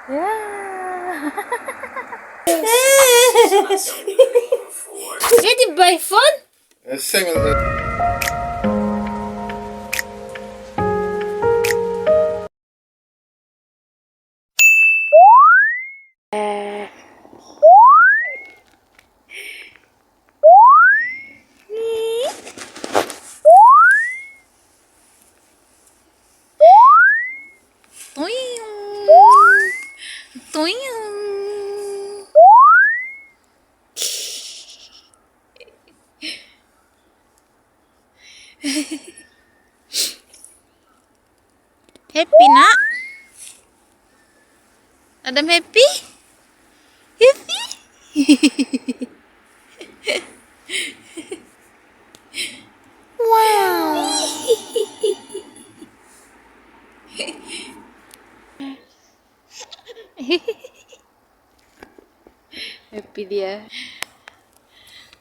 Ya. Jadi by phone? Same as that. Happy nak? Adam happy? Happy? Wow. Happy dia.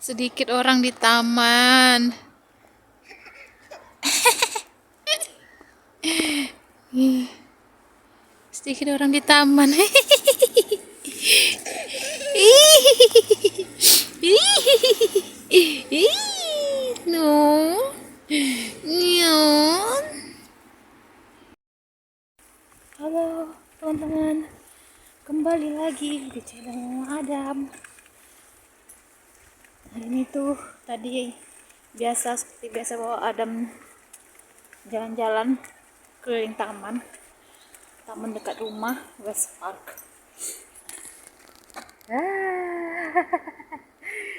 Sedikit orang di taman. Sedikit orang di taman. No. Nyon. Halo teman-teman. Kembali lagi di channel Adam. Hari ini tuh tadi seperti biasa bawa Adam jalan-jalan keliling taman dekat rumah, West Park.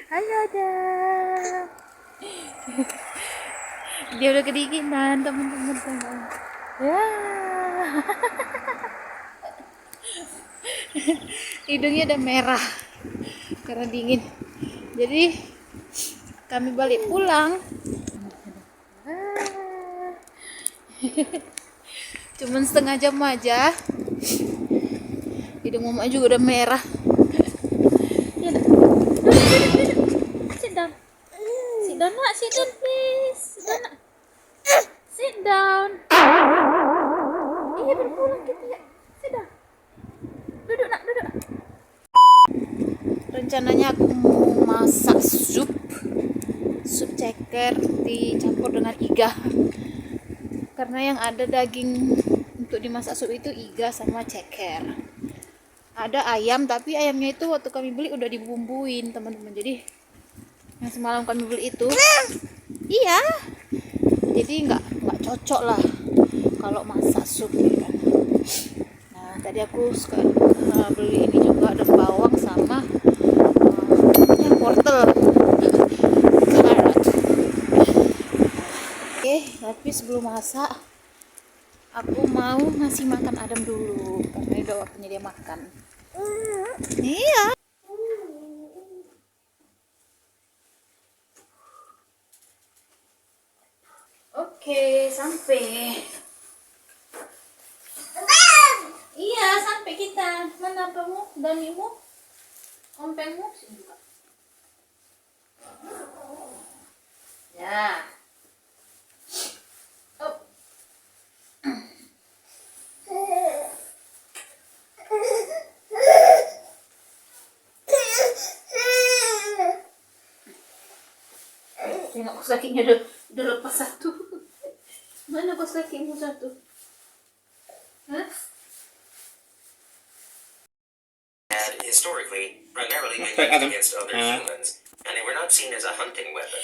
Halo Adam. Dia udah kedinginan teman-teman. Ya. Hidungnya udah merah karena dingin. Jadi kami balik pulang. Cuman setengah jam aja. Hidung mama juga udah merah. Sit down. Sit down nak, sit down please. Sit down nak. Sit down. Iya berpulang kita ya. Sit down. Duduk nak, duduk. Rencananya aku mau masak sup ceker dicampur dengan iga. Karena yang ada daging untuk dimasak sup itu iga sama ceker. Ada ayam, tapi ayamnya itu waktu kami beli udah dibumbuin teman-teman. Jadi yang semalam kami beli itu, iya. Jadi nggak cocok lah kalau masak sup gitu kan. Nah tadi aku beli ini juga, ada bawang sama wortel. Oke, tapi sebelum masak aku mau ngasih makan Adam dulu karena udah waktunya dia makan. Iya. Oke, sampai. Iya, sampai kita. Mana apamu? Danimu? Ompengmu? Sini juga. Ya. Oh. Tengok kos kakinya udah lepas satu. Mana kos kakimu satu? Hah? Had historically primarily been used against other humans, and they were not seen as a hunting weapon.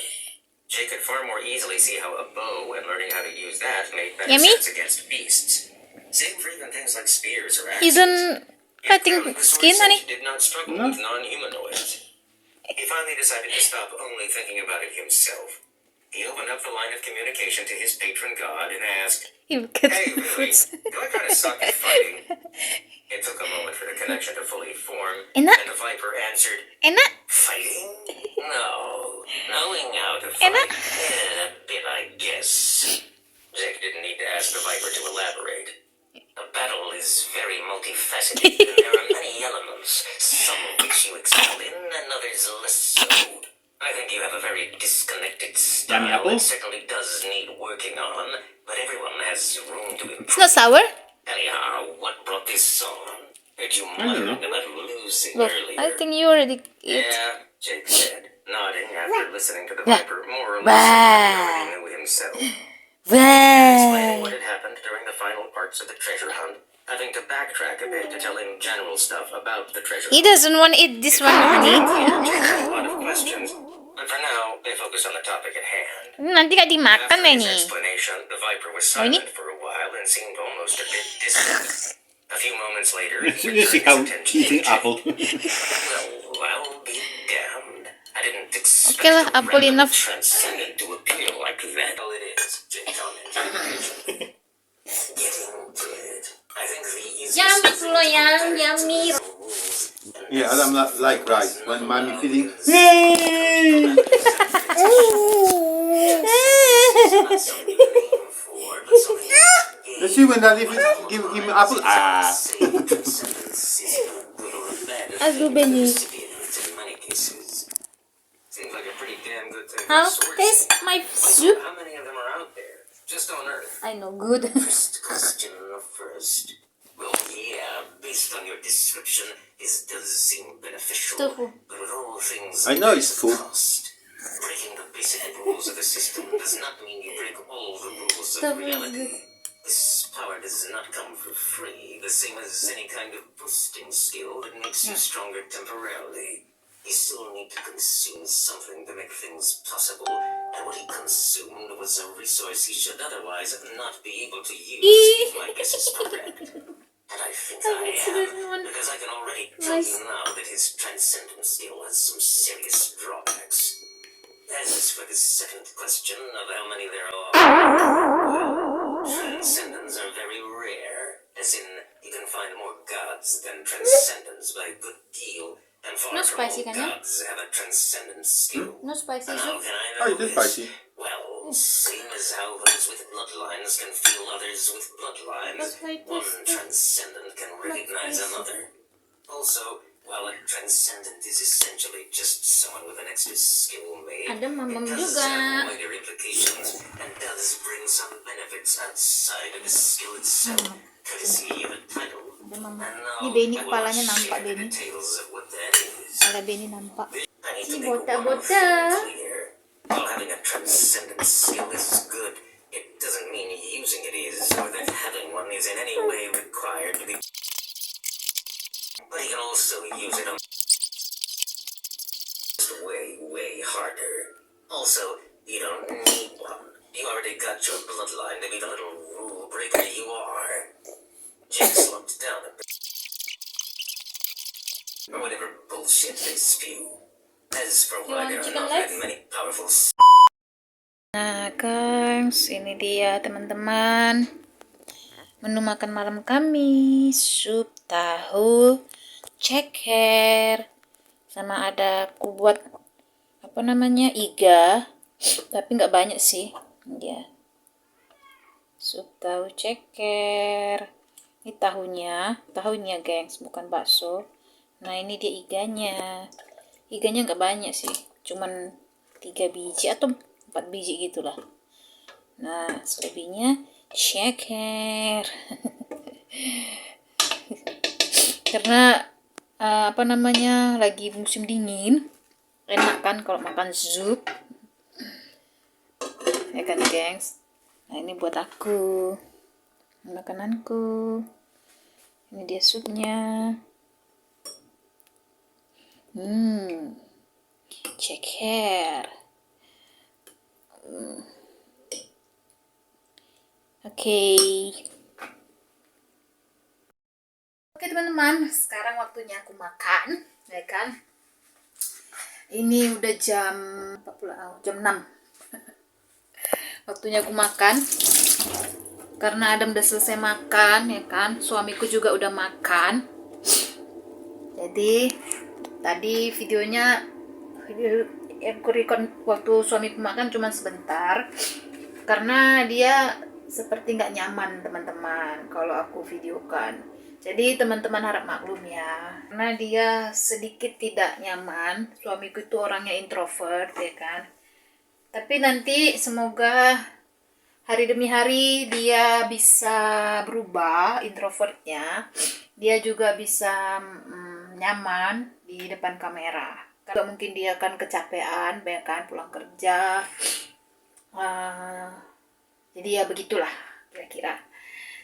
Jay could far more easily see how a bow and learning how to use that made better sense against beasts. Same for even things like spears or axes. Isn't cutting skin, honey? Did not struggle with non-humanoids. He finally decided to stop only thinking about it himself. He opened up the line of communication to his patron god and asked, Hey, really, do I kind of suck at fighting? It took a moment for the connection to fully form, Enak. and the Viper answered, Enak? fighting? No. Knowing how to fight? Enak. A bit, I guess. Jake didn't need to ask the Viper to elaborate. A battle is very multifaceted, and there are many elements, some of which you excel in, and others less so. I think you have a very disconnected style that certainly does need working on, but everyone has room to improve. It's not sour. Anyhow, what brought this on? Did you I don't know. mind about losing Look, earlier? I think you already eat. Yeah, Jake said, nodding after listening to the Bah. Viper more or less Bah. already knew himself. Explaining what Bah. had happened during the final parts of the treasure hunt, having to backtrack a bit to tell him general stuff about the treasure He hunt. doesn't want to eat this one, honey. Jake had a lot of questions, but for now, they focused on the topic at hand. Nanti gak dimakan After deh his nih. explanation, the Viper was Oh, ini? silent for a while and seemed almost a bit distant. A few moments later, he You see returned how his attention to eating Jake. apple. Well, I'll be damned. I didn't expect Okay lah, a apple random enough. transcendent to appear like that. Well, it is. Jake commented. Getting to it. I think the easiest Yummy, thing Flo, to yum, compare to yummy. is the rules and Yeah, Adam like rice. When mommy feeding, not yay! something you aim for, but something you gain. You see when Daddy give him apple? Ah. Aduh, Beni. How taste my soup? How many of them are out there? Just on Earth. I know good. First question first. Well, yeah, based on your description, this does seem beneficial. Tofu. But with all things, I know it's food. cost. Breaking the basic rules of the system does not mean you break all the rules of Tofu is reality. good. This power does not come for free, the same as any kind of boosting skill that makes you stronger temporarily. You still need to consume something to make things possible, and what he consumed was a resource he should otherwise not be able to use, if my guess is correct. And I think I am, because I can already tell you now that his transcendent skill has some serious drawbacks. As for the second question of how many there are, well, transcendents are very rare. As in, you can find more gods than transcendents by a good deal, and far No from spicy, all kan ya? gods have a transcendent skill. No spicy And how soup. can I Oh, know it is this? spicy. Well, same as how those with bloodlines can feel others with bloodlines, That's why it one tastes transcendent can recognize spicy. another. Also, while a transcendent is essentially just someone with an extra skill made, Ada mamam it does juga. have wider implications and does bring some benefits outside of the skill itself, courtesy of a title. Ada mamam. And now Ini Beni I will kepalanya nampak share the Beni. details of what that is. Ada Beni nampak. I need Si to make one botak-botak. thing clear. While having a transcendent skill is good, it doesn't mean using it is, or that having one is in any way required to be. But you can also use it on way harder. Also, you don't need one. You already got your bloodline to be the little rule breaker you are. Jake slumped down a bit. Or whatever bullshit they spew. As for You want why there are chicken not legs? that many powerful Nah, guys, ini dia teman-teman. Menu makan malam kami, sup tahu ceker, sama ada aku buat apa namanya iga, tapi nggak banyak sih. Ya, sup tahu ceker. Ini tahunya gengs, bukan bakso. Nah ini dia iganya. Iganya nggak banyak sih, cuman 3 biji atau 4 biji gitulah. Nah selebihnya ceker. Karena apa namanya lagi musim dingin, enak kan kalau makan sup, ya kan gengs. Nah ini buat aku, makananku. Ini dia supnya. Ceker. Oke, teman-teman, sekarang waktunya aku makan, ya kan? Ini udah jam 6. Waktunya aku makan. Karena Adam udah selesai makan, ya kan? Suamiku juga udah makan. Jadi tadi videonya aku record waktu suamiku makan cuma sebentar, karena dia seperti nggak nyaman teman-teman kalau aku videokan. Jadi teman-teman harap maklum ya, karena dia sedikit tidak nyaman. Suamiku itu orangnya introvert, ya kan. Tapi nanti semoga hari demi hari dia bisa berubah introvertnya. dia juga bisa nyaman di depan kamera. Kalau mungkin dia akan kecapean, kan pulang kerja. Jadi ya begitulah kira-kira.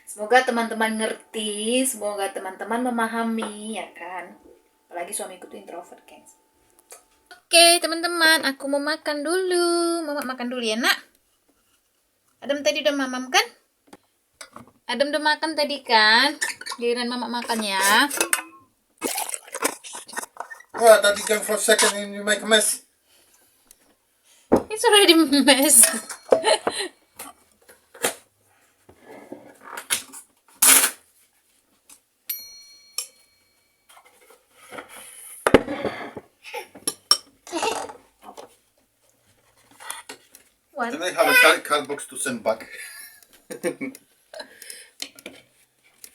Semoga teman-teman ngerti, semoga teman-teman memahami, ya kan. Apalagi suamiku tuh introvert, guys. Oke, teman-teman, aku mau makan dulu. Mama makan dulu ya, nak. Adam tadi udah mamam kan? Adam udah makan tadi kan? Giliran mama makan ya. Oh, that you can for a second and you make a mess. It's already mess. What? Then I have a card box to send back.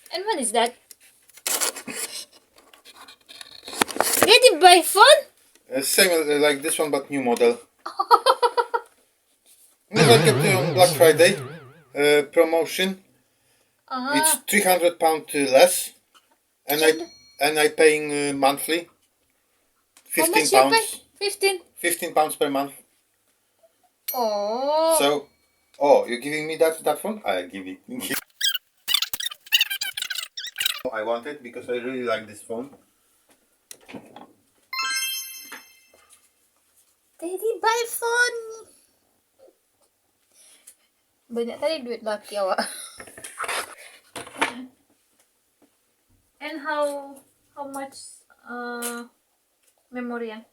And what is that? Did you buy phone? Same like this one, but new model. Never kept it on Black Friday promotion. It's £300 less, and I paying monthly. How much you pay? 15. £15 per month. Oh. So, you're giving me that phone? I give it. I want it because I really like this phone. Daddy buy phone. Banyak kali duit laki awak. And how much memory yang?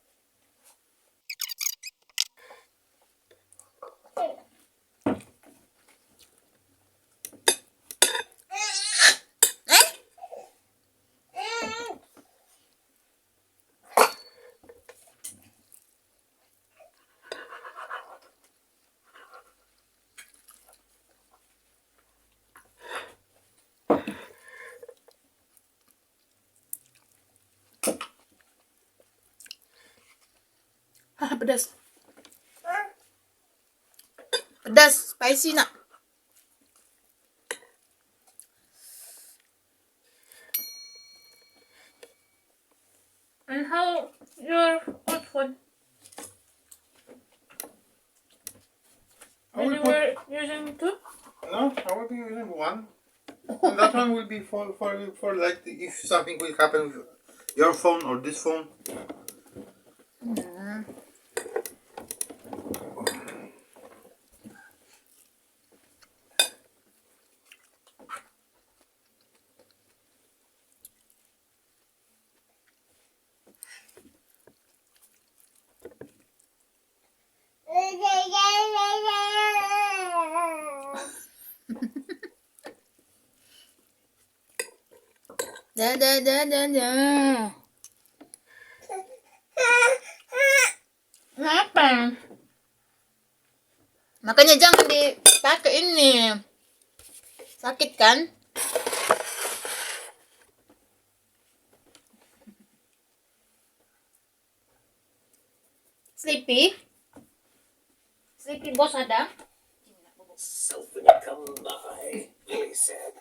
Pedas. Pedas, spicy nak. And how your old phone? I will You were using two? No, I will be using one. And that one will be for like if something will happen with your phone or this phone. Dah. Kenapa? Makanya jangan dipakai ini. Sakit kan? Sleepy? Sleepy bos ada? So when you come by, Beli said.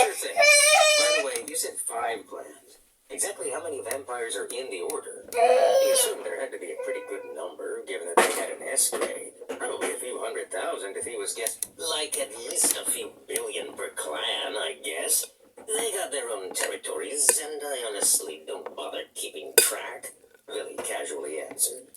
Sure thing. By the way, you said 5 grand. Exactly how many vampires are in the order? He assumed there had to be a pretty good number, given that they had an S grade. Probably a few 100,000 if he was guessing. Like at least a few billion per clan, I guess. They got their own territories, and I honestly don't bother keeping track. Billy casually answered.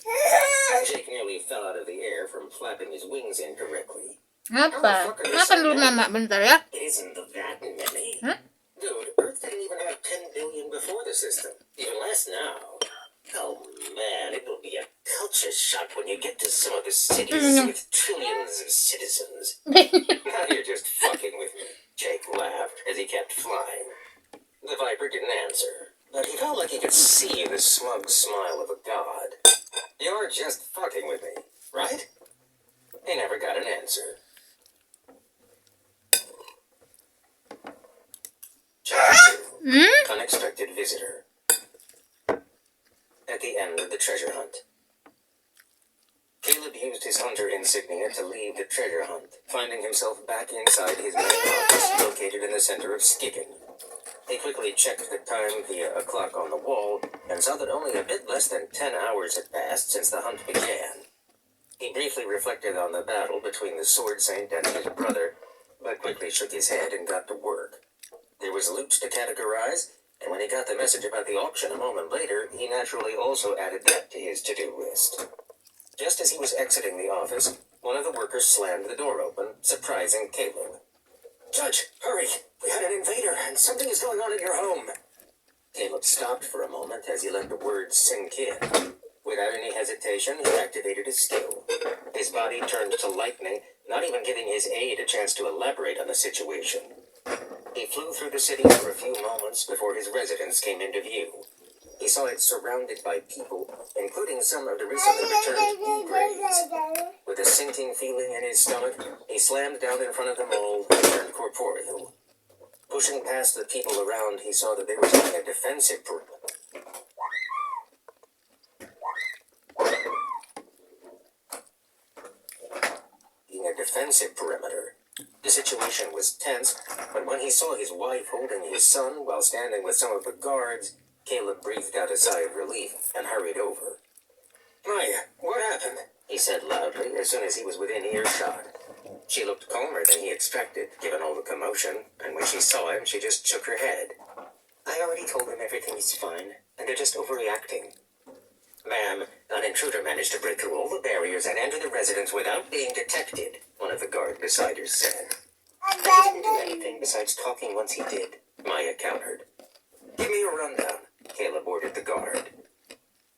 Jake nearly fell out of the air from flapping his wings incorrectly. Apa? Makan dulu mama bentar ya. It isn't that many. Huh? Dude, Earth didn't even have 10 billion before the system. Even less now. Oh man, it will be a culture shock when you get to some of the cities with trillions of citizens. Now you're just fucking with me. Jake laughed as he kept flying. The Viper didn't answer, but he felt like he could see the smug smile of a god. You're just fucking with me, right? He never got an answer. Chapter 2. Unexpected visitor. At the end of the treasure hunt. Caleb used his hunter insignia to leave the treasure hunt, finding himself back inside his main office located in the center of Skicken. He quickly checked the time via a clock on the wall and saw that only a bit less than 10 hours had passed since the hunt began. He briefly reflected on the battle between the Sword Saint and his brother, but quickly shook his head and got to work. There was loot to categorize, and when he got the message about the auction a moment later, he naturally also added that to his to-do list. Just as he was exiting the office, one of the workers slammed the door open, surprising Caleb. "Judge, hurry! We had an invader, and something is going on in your home." Caleb stopped for a moment as he let the words sink in. Without any hesitation, he activated his skill. His body turned to lightning, not even giving his aide a chance to elaborate on the situation. He flew through the city for a few moments before his residence came into view. He saw it surrounded by people, including some of the recently returned E-grades. With a sinking feeling in his stomach, he slammed down in front of them all and turned corporeal. Pushing past the people around, he saw that they were taking a defensive perimeter. The situation was tense, but when he saw his wife holding his son while standing with some of the guards, Caleb breathed out a sigh of relief and hurried over. "Maya, what happened?" he said loudly as soon as he was within earshot. She looked calmer than he expected, given all the commotion, and when she saw him, she just shook her head. "I already told them everything is fine, and they're just overreacting." "Ma'am, an intruder managed to break through all the barriers and enter the residence without being detected," one of the guard beside her said. "I didn't do anything besides talking once he did," Maya countered. "Give me a rundown," Caleb ordered the guard.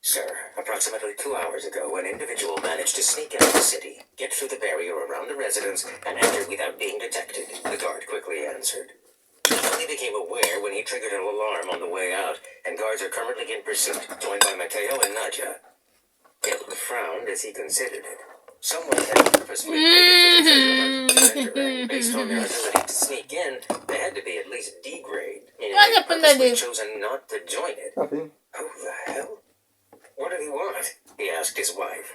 "Sir, approximately 2 hours ago, an individual managed to sneak out of the city, get through the barrier around the residence, and enter without being detected," the guard quickly answered. "He only became aware when he triggered an alarm on the way out, and guards are currently in pursuit, joined by Mateo and Nadia." Caleb frowned as he considered it. Someone had purposely waited for the treasure hunt to enter, and based on their ability to sneak in, they had to be at least D-grade, meaning they purposely chosen not to join it. Nothing. Who the hell? "What did he want?" he asked his wife.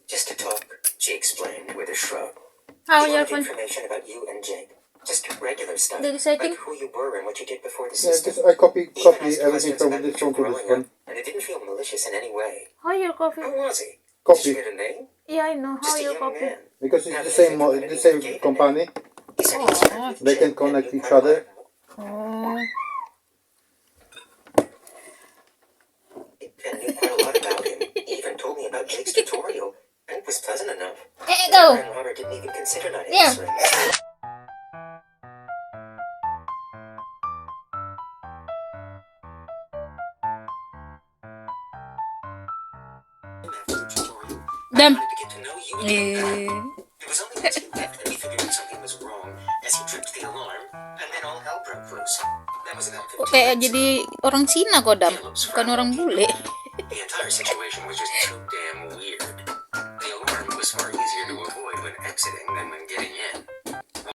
"Just to talk," she explained with a shrug. How "He you wanted information about you and Jake. Just regular stuff, the setting? like who you were and what you did before the Yeah, system. just I copy He even asked everything questions from about this you one to this growing one. up, and it didn't feel malicious in any way. How your coffee? Who was he? Did you Copy get a name? Yeah, I know. How Just a your young coffee? man. because Now it's that I think about it, the he same gave a company. name. He said he started with They can Jake connect and knew each quite a lot other. about Oh. and knew quite a lot about him. He even told me about Jake's tutorial, and it was pleasant enough. Go. And Robert didn't even consider not Yeah. answering. Them. To get to know you again. There was only once he left that he figured out something was wrong as he tripped the alarm, and then all hell broke loose. That was about 15 Kayak minutes jadi orang Cina kok, Dam. Bukan orang bule. The entire situation was just too damn weird. The alarm was far easier to avoid when exiting than when getting in.